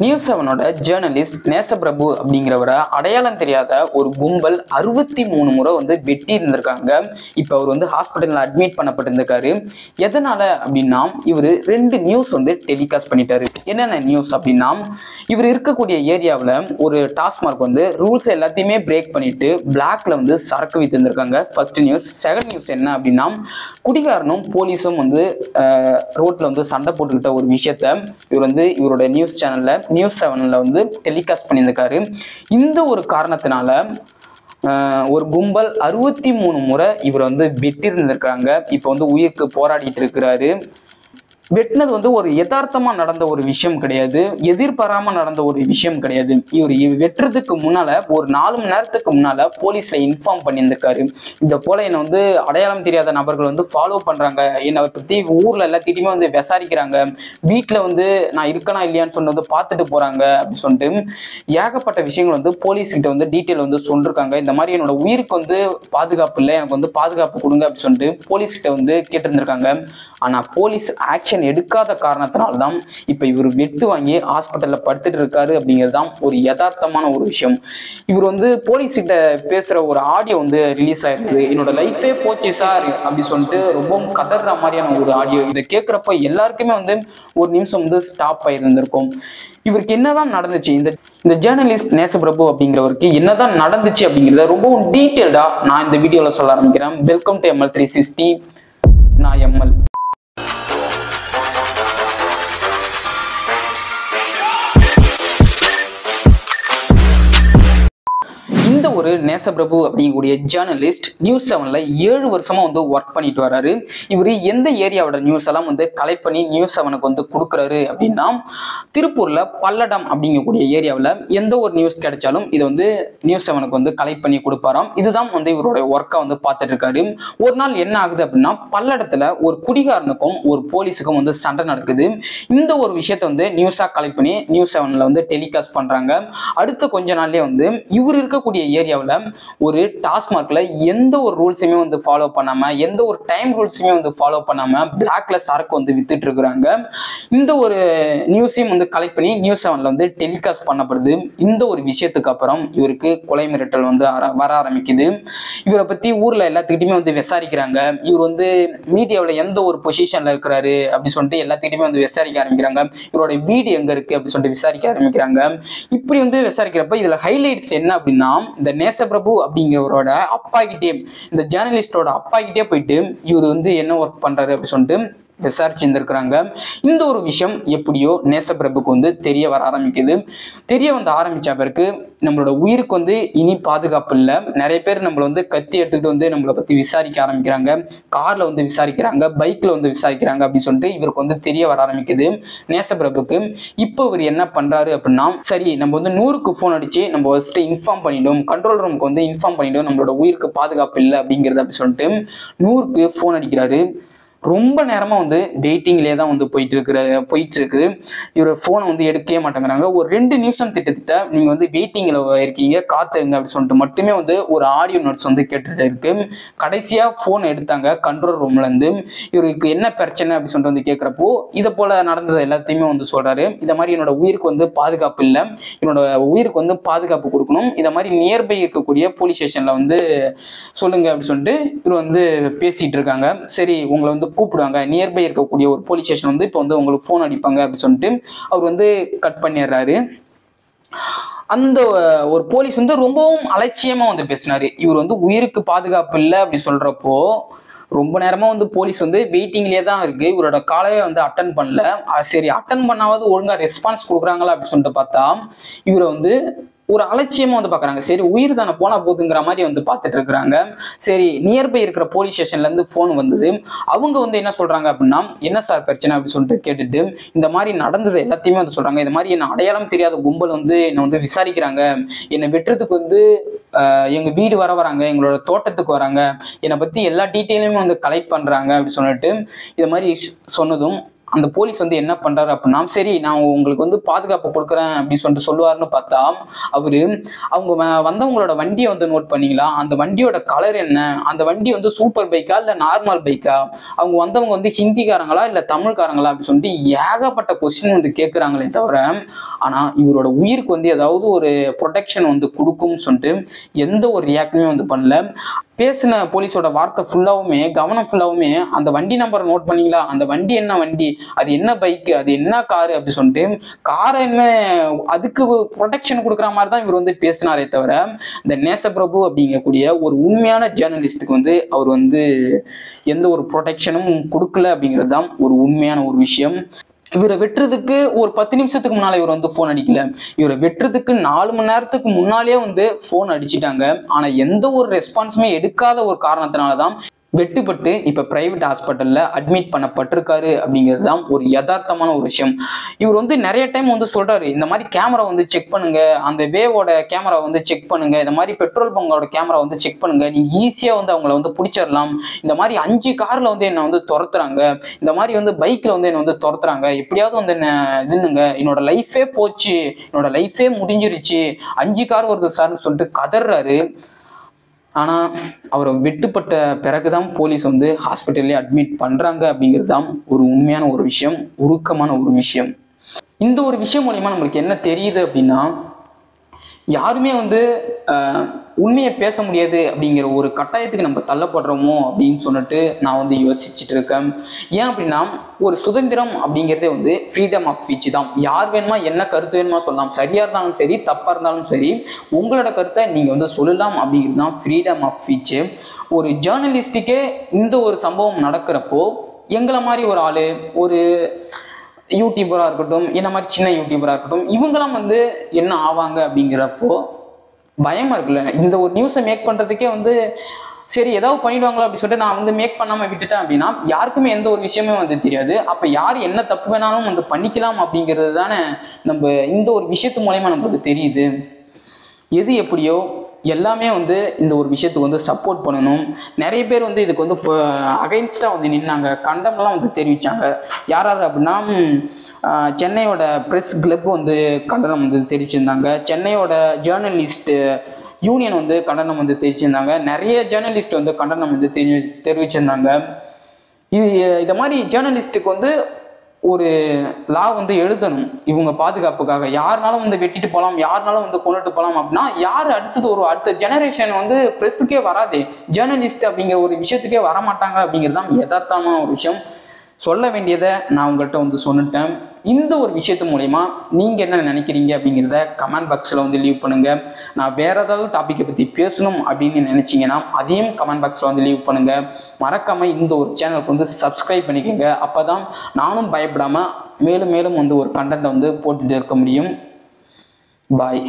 News 7 journalist Nesaprabhu அப்படிங்கிறவரை அடையாளம் தெரியாத ஒரு கும்பல் 63 முறை வெட்டி இருந்திருக்காங்க. இப்போ அவர் ஹாஸ்பிட்டலில் அட்மிட் பண்ணப்பட்டிருந்திருக்காரு. எதனால அப்படின்னா இவர் 2 நியூஸ் டெலிகாஸ்ட் பண்ணிட்டாரு. என்னென்ன நியூஸ் அப்படின்னா, இவர் இருக்கக்கூடிய ஏரியாவில் ஒரு டாஸ்மார்க் ரூல்ஸ் எல்லாத்தையுமே பிரேக் பண்ணிட்டு பிளாக்ல சரக்கு வித்திருந்திருக்காங்க. First news. செகண்ட் நியூஸ் என்ன அப்படின்னா, குடிகாரனும் போலீஸும் ரோட்ல சண்டை போட்டுக்கிட்ட ஒரு விஷயத்த இவர் இவரோட நியூஸ் சேனல்ல நியூஸ் 7ல டெலிகாஸ்ட் பண்ணியிருக்காரு. இந்த ஒரு காரணத்தினால ஒரு கும்பல் 63 முறை இவர் வெட்டியிருந்திருக்காங்க. இப்போ உயிருக்கு போராடிட்டு இருக்கிறாரு. வெட்டினது ஒரு யதார்த்தமா நடந்த ஒரு விஷயம் கிடையாது, எதிர்பாராம நடந்த ஒரு விஷயம் கிடையாது. இவர் வெட்டுறதுக்கு முன்னால ஒரு 4 மணி நேரத்துக்கு முன்னால போலீஸ்ல இன்ஃபார்ம் பண்ணியிருந்திருக்காரு. இந்த போல என்னை அடையாளம் தெரியாத நபர்கள் ஃபாலோ பண்றாங்க, என்னை பத்தி ஊர்ல எல்லாத்திட்டையுமே விசாரிக்கிறாங்க, வீட்டுல நான் இருக்கனா இல்லையான்னு சொன்னது பார்த்துட்டு போறாங்க அப்படின்னு சொல்லிட்டு ஏகப்பட்ட விஷயங்கள் போலீஸ் கிட்ட டீட்டெயில் சொல்லிருக்காங்க. இந்த மாதிரி என்னோட உயிருக்கு பாதுகாப்பு இல்லை, எனக்கு பாதுகாப்பு கொடுங்க அப்படின்னு சொல்லிட்டு போலீஸ் கிட்ட கேட்டிருந்திருக்காங்க. ஆனா போலீஸ் ஆக்ஷன் எடுக்காத காரணத்தினால்தான் இப்ப இவர் வெட்டு வாங்கி ஹாஸ்பிட்டல்ல படுத்துட்டு இருக்காரு அப்படிங்கிறதுதான் ஒரு யதார்த்தமான ஒரு விஷயம். இவர் போலீஸ் கிட்ட பேசுற ஒரு ஆடியோ ரிலீஸ் ஆயிருக்குது. என்னோட லைஃபே போச்சு சார் அப்படி சொல்லிட்டு ரொம்பவும் கதற மாதிரியான ஒரு ஆடியோ. இதை கேட்கிறப்ப எல்லாருக்குமே ஒரு நிமிஷம் ஸ்டாப் ஆயிருந்திருக்கும். இவருக்கு என்னதான் நடந்துச்சு, இந்த ஜேர்னலிஸ்ட் நேசப்பிரபு அப்படிங்கிறவருக்கு என்னதான் நடந்துச்சு அப்படிங்கிறத ரொம்பவும் டீட்டெயில்டா நான் இந்த வீடியோல சொல்ல ஆரம்பிக்கிறேன். Welcome to ML 360. நான் ML. இந்த ஒரு நேசப்பிரபு அப்படிங்கக்கூடிய ஜேர்னலிஸ்ட் நியூஸ் 7ல 7 வருஷமா ஒர்க் பண்ணிட்டு வர்றாரு. இவர் எந்த ஏரியாவோட நியூஸ் எல்லாம் கலெக்ட் பண்ணி நியூஸ் 7க்கு கொடுக்குறாரு அப்படின்னா, திருப்பூர்ல பல்லடம் அப்படிங்கக்கூடிய ஏரியாவில் எந்த ஒரு நியூஸ் கிடைச்சாலும் இதை நியூஸ் 7க்கு கலெக்ட் பண்ணி கொடுப்பாராம். இதுதான் இவருடைய ஒர்க்கை பார்த்துட்டு இருக்காரு. ஒரு நாள் என்ன ஆகுது அப்படின்னா, பல்லடத்துல ஒரு குடிகாரனுக்கும் ஒரு போலீஸுக்கும் சண்டை நடக்குது. இந்த ஒரு விஷயத்த நியூஸா கலெக்ட் பண்ணி நியூஸ் 7ல டெலிகாஸ்ட் பண்றாங்க. அடுத்த கொஞ்ச நாள்லயே இவர் இருக்கக்கூடிய ஏரியாவில் ஒரு டாஸ்மார்க்ல எந்த ஒரு ரூல்ஸுமே ஃபாலோ பண்ணாம, எந்த ஒரு டைம் ரூல்ஸுமே ஃபாலோ பண்ணாம பிளாக்ல சரக்கு வித்துட்டு இருக்கிறாங்க. இந்த ஒரு நியூஸையும் கலெக்ட் பண்ணி நியூஸ் 7ல டெலிகாஸ்ட் பண்ணப்படுது. இந்த ஒரு விஷயத்துக்கு அப்புறம் இவருக்கு கொலை மிரட்டல் வர ஆரம்பிக்குது. இவரை பத்தி ஊர்ல எல்லாத்துக்கிட்டையுமே விசாரிக்கிறாங்க. இவர் மீடியாவில் எந்த ஒரு பொசிஷன்ல இருக்கிறாரு அப்படி சொல்லிட்டு எல்லாத்துக்கிட்டையுமே விசாரிக்க ஆரம்பிக்கிறாங்க. இவரோட வீடு எங்க இருக்கு அப்படின்னு சொல்லிட்டு விசாரிக்க ஆரம்பிக்கிறாங்க. இப்படி விசாரிக்கிறப்ப இதுல ஹைலைட்ஸ் என்ன அப்படின்னா, இந்த நேசப்பிரபு அப்படிங்கிறவரோட அப்பா கிட்டே, இந்த ஜேர்னலிஸ்டோட அப்பா கிட்டே போயிட்டு இவர் என்ன ஒர்க் பண்றாரு அப்படின்னு சொல்லிட்டு விசாரிச்சிருந்திருக்கிறாங்க. இந்த ஒரு விஷயம் எப்படியோ நேசப்பிரபுக்கு தெரிய வர ஆரம்பிக்குது. தெரிய ஆரம்பிச்ச பிறகு நம்மளோட உயிருக்கு இனி பாதுகாப்பு இல்லை. நிறைய பேர் நம்மள கத்தி எடுத்துக்கிட்டு நம்மளை பத்தி விசாரிக்க ஆரம்பிக்கிறாங்க. கார்ல விசாரிக்கிறாங்க, பைக்ல விசாரிக்கிறாங்க அப்படின்னு சொல்லிட்டு இவருக்கு தெரிய வர ஆரம்பிக்குது நேசப்பிரபுக்கு. இப்போ இவர் என்ன பண்றாரு அப்படின்னா, சரி நம்ம 100க்கு போன் அடிச்சு நம்ம ஃபர்ஸ்ட் இன்ஃபார்ம் பண்ணிட்டோம், கண்ட்ரோல் ரூமுக்கு இன்ஃபார்ம் பண்ணிட்டோம் நம்மளோட உயிருக்கு பாதுகாப்பு இல்லை அப்படிங்கிறது அப்படி சொல்லிட்டு 100க்கு போன் அடிக்கிறாரு. ரொம்ப நேரமா வெயிட்டிங்லேயே தான் போயிட்டு இருக்கு. இவர போனை எடுக்கவே மாட்டேங்கிறாங்க. ஒரு 2 நிமிஷம் திட்டத்திட்ட நீங்க வெயிட்டிங்ல இருக்கீங்க, காத்துருங்க அப்படின்னு சொல்லிட்டு மட்டுமே ஒரு ஆடியோ நோட்ஸ் கேட்டுட்டு இருக்கு. கடைசியா போன் எடுத்தாங்க கண்ட்ரோல் ரூம்ல இருந்து. இவருக்கு என்ன பிரச்சனை அப்படின்னு சொல்லிட்டு கேட்கிறப்போ இதை போல நடந்தது எல்லாத்தையுமே சொல்றாரு. இதை மாதிரி என்னோட உயிருக்கு பாதுகாப்பு இல்லை, என்னோட உயிருக்கு பாதுகாப்பு கொடுக்கணும், இதை மாதிரி நியர்பை இருக்கக்கூடிய போலீஸ் ஸ்டேஷன்ல சொல்லுங்க அப்படின்னு சொல்லிட்டு இவர் பேசிட்டு இருக்காங்க. சரி உங்களை கூப்பிடுவாங்க, நியர்பை இருக்கக்கூடிய ஒரு போலீஸ் ஸ்டேஷன் இப்போ உங்களுக்கு போன் அடிப்பாங்க அப்படின்னு சொல்லிட்டு அவர் கட் பண்ணிடுறாரு. அந்த ஒரு போலீஸ் ரொம்பவும் அலட்சியமா பேசினாரு. இவர் உயிருக்கு பாதுகாப்பு இல்லை அப்படி சொல்றப்போ ரொம்ப நேரமா போலீஸ் வெயிட்டிங்லேயே தான் இருக்கு. இவரோட காலையே அட்டன் பண்ணல. சரி அட்டன் பண்ணாவது ஒழுங்கா ரெஸ்பான்ஸ் கொடுக்குறாங்களா அப்படின்னு சொல்லிட்டு பார்த்தா இவரை ஒரு அலட்சியமா பாக்குறாங்க. சரி உயிர் தானே போனா போதுங்கிற மாதிரி பார்த்துட்டு இருக்கிறாங்க. சரி நியர்பை இருக்கிற போலீஸ் ஸ்டேஷன்ல இருந்து போன் வந்தது. அவங்க என்ன சொல்றாங்க அப்படின்னா, என்ன சார் பிரச்சனை அப்படின்னு சொல்லிட்டு கேட்டுட்டு இந்த மாதிரி நடந்தது எல்லாத்தையுமே சொல்றாங்க. இந்த மாதிரி என்ன அடையாளம் தெரியாத கும்பல் என்ன விசாரிக்கிறாங்க, என்னை வெட்டுறதுக்கு எங்க வீடு வராங்க, எங்களோட தோட்டத்துக்கு வராங்க, என்னை பத்தி எல்லா டீட்டெயிலுமே கலெக்ட் பண்றாங்க அப்படின்னு சொல்லிட்டு இதை மாதிரி சொன்னதும் அந்த போலீஸ் வந்து என்ன பண்றாரு அப்படின்னா, சரி நான் உங்களுக்கு வந்து பாதுகாப்பு கொடுக்குறேன் அப்படின்னு சொல்லிட்டு சொல்லுவாருன்னு பார்த்தா, அவரு அவங்க வந்தவங்களோட வண்டியை வந்து நோட் பண்ணீங்களா, அந்த வண்டியோட கலர் என்ன, அந்த வண்டி வந்து சூப்பர் பைக்கா இல்ல நார்மல் பைக்கா, அவங்க வந்தவங்க வந்து ஹிந்திக்காரங்களா இல்ல தமிழ்காரங்களா அப்படின்னு சொல்லிட்டு ஏகப்பட்ட கொஸ்டின் வந்து கேட்கிறாங்களே தவிர, ஆனா இவரோட உயிருக்கு வந்து ஏதாவது ஒரு ப்ரொடெக்ஷன் வந்து கொடுக்கும்னு சொல்லிட்டு எந்த ஒரு ரியாக்டுமே வந்து பண்ணல. பேசின போலீஸோட வார்த்தை ஃபுல்லாவுமே, கவனம் ஃபுல்லாவுமே அந்த வண்டி நம்பரை நோட் பண்ணீங்களா, அந்த வண்டி என்ன வண்டி, அது என்ன பைக்கு, அது என்ன காரு அப்படி சொல்லிட்டு காரை என்ன அதுக்கு ப்ரொடெக்ஷன் கொடுக்குற மாதிரி தான் இவர் வந்து பேசினாரே தவிர, இந்த நேசப்பிரபு அப்படிங்கக்கூடிய ஒரு உண்மையான ஜேர்னலிஸ்டுக்கு வந்து அவர் வந்து எந்த ஒரு ப்ரொடெக்ஷனும் கொடுக்கல அப்படிங்கிறது தான் ஒரு உண்மையான ஒரு விஷயம். இவரை வெட்டுறதுக்கு ஒரு 10 நிமிஷத்துக்கு முன்னால இவர் வந்து போன் அடிக்கல, இவரை வெட்டுறதுக்கு 4 மணி நேரத்துக்கு முன்னாலே வந்து போன் அடிச்சிட்டாங்க. ஆனா எந்த ஒரு ரெஸ்பான்ஸுமே எடுக்காத ஒரு காரணத்தினாலதான் வெட்டுப்பட்டு இப்ப பிரைவேட் ஹாஸ்பிட்டல்ல அட்மிட் பண்ணப்பட்டிருக்காரு அப்படிங்கிறது தான் ஒரு யதார்த்தமான ஒரு விஷயம். இவர் வந்து நிறைய டைம் வந்து சொல்றாரு, இந்த மாதிரி கேமரா வந்து செக் பண்ணுங்க, அந்த வேவோட கேமரா வந்து செக் பண்ணுங்க, இந்த மாதிரி பெட்ரோல் பங்கோட கேமரா வந்து செக் பண்ணுங்க, நீங்க ஈஸியா வந்து அவங்கள வந்து பிடிச்சிடலாம், இந்த மாதிரி 5 கார்ல வந்து என்ன வந்து துரத்துறாங்க, இந்த மாதிரி வந்து பைக்ல வந்து என்ன வந்து துரத்துறாங்க, எப்படியாவது வந்து என்ன இதுன்னுங்க, என்னோட லைஃபே போச்சு, என்னோட லைஃபே முடிஞ்சிருச்சு, 5 கார் வருது சார்னு சொல்லிட்டு கதறாரு. ஆனா அவரை வெட்டுப்பட்ட பிறகுதான் போலீஸ் வந்து ஹாஸ்பிட்டல்லே அட்மிட் பண்றாங்க அப்படிங்கிறது தான் ஒரு உண்மையான ஒரு விஷயம், உருக்கமான ஒரு விஷயம். இந்த ஒரு விஷயம் மூலமா நம்மளுக்கு என்ன தெரியுது அப்படின்னா, யாருமே வந்து உண்மையை பேச முடியாது அப்படிங்கிற ஒரு கட்டாயத்துக்கு நம்ம தள்ளப்படுறோமோ அப்படின்னு சொல்லிட்டு நான் வந்து யோசிச்சுட்டு இருக்கேன். ஏன் அப்படின்னா, ஒரு சுதந்திரம் அப்படிங்கிறதே வந்து ஃப்ரீடம் ஆஃப் ஸ்பீச் தான். யார் வேணுமா என்ன கருத்து வேணுமா சொல்லலாம், சரியா இருந்தாலும் சரி தப்பா இருந்தாலும் சரி உங்களோட கருத்தை நீங்க வந்து சொல்லலாம் அப்படிங்கிறது தான் ஃப்ரீடம் ஆஃப் ஸ்பீச். ஒரு ஜேர்னலிஸ்டுக்கே இந்த ஒரு சம்பவம் நடக்கிறப்போ, எங்களை மாதிரி ஒரு ஆளு, ஒரு யூடியூபரா இருக்கட்டும், இந்த மாதிரி சின்ன யூடியூபரா இருக்கட்டும், இவங்கெல்லாம் வந்து என்ன ஆவாங்க அப்படிங்கிறப்போ பயமா இருக்குல்ல. இந்த ஒரு நியூஸை மேக் பண்றதுக்கே வந்து சரி ஏதாவது பண்ணிடுவாங்களா அப்படின்னு சொல்லிட்டு நான் வந்து மேக் பண்ணாம விட்டுட்டேன் அப்படின்னா யாருக்குமே எந்த ஒரு விஷயமே வந்து தெரியாது. அப்ப யார் என்ன தப்பு வேணாலும் வந்து பண்ணிக்கலாம் அப்படிங்கிறது தானே நம்ம இந்த ஒரு விஷயத்து மூலயமா நம்மளுக்கு தெரியுது. எது எப்படியோ எல்லாமே வந்து இந்த ஒரு விஷயத்துக்கு வந்து சப்போர்ட் பண்ணணும். நிறைய பேர் வந்து இதுக்கு வந்து அகைன்ஸ்டா வந்து நின்னாங்க, கண்டம்லாம் வந்து தெரிவிச்சாங்க. யார் யார் அப்படின்னா, சென்னையோட ப்ரெஸ் கிளப் வந்து கண்டனம் வந்து தெரிவிச்சிருந்தாங்க, சென்னையோட ஜேர்னலிஸ்ட் யூனியன் வந்து கண்டனம் வந்து தெரிவிச்சிருந்தாங்க, நிறைய ஜேர்னலிஸ்ட் வந்து கண்டனம் வந்து தெரிவிச்சிருந்தாங்க. இதை மாதிரி ஜேர்னலிஸ்ட்டுக்கு வந்து ஒரு லா வந்து எழுதணும் இவங்க பாதுகாப்புக்காக. யாருனாலும் வந்து வெட்டிட்டு போகலாம், யாருனாலும் வந்து கொண்டுட்டு போகலாம் அப்படின்னா யார் அடுத்த ஜெனரேஷன் வந்து ப்ரெஸ்ஸுக்கே வராது, ஜேர்னலிஸ்ட் அப்படிங்கிற ஒரு விஷயத்துக்கே வரமாட்டாங்க அப்படிங்கிறது தான் யதார்த்தமான ஒரு விஷயம். சொல்ல வேண்டியதை நான் உங்கள்கிட்ட வந்து சொன்னிட்டேன். இந்த ஒரு விஷயத்து மூலயமா நீங்கள் என்ன நினைக்கிறீங்க அப்படிங்கிறத கமெண்ட் பாக்ஸில் வந்து லீவ் பண்ணுங்கள். நான் வேறு ஏதாவது டாப்பிக்கை பற்றி பேசணும் அப்படின்னு நினச்சிங்கன்னா அதையும் கமெண்ட் பாக்ஸில் வந்து லீவ் பண்ணுங்கள். மறக்காமல் இந்த ஒரு சேனலுக்கு வந்து சப்ஸ்கிரைப் பண்ணிக்கோங்க. அப்போ தான் நானும் பயப்படாமல் மேலும் மேலும் வந்து ஒரு கண்டென்ட்டை வந்து போட்டுகிட்டு இருக்க முடியும். பாய்.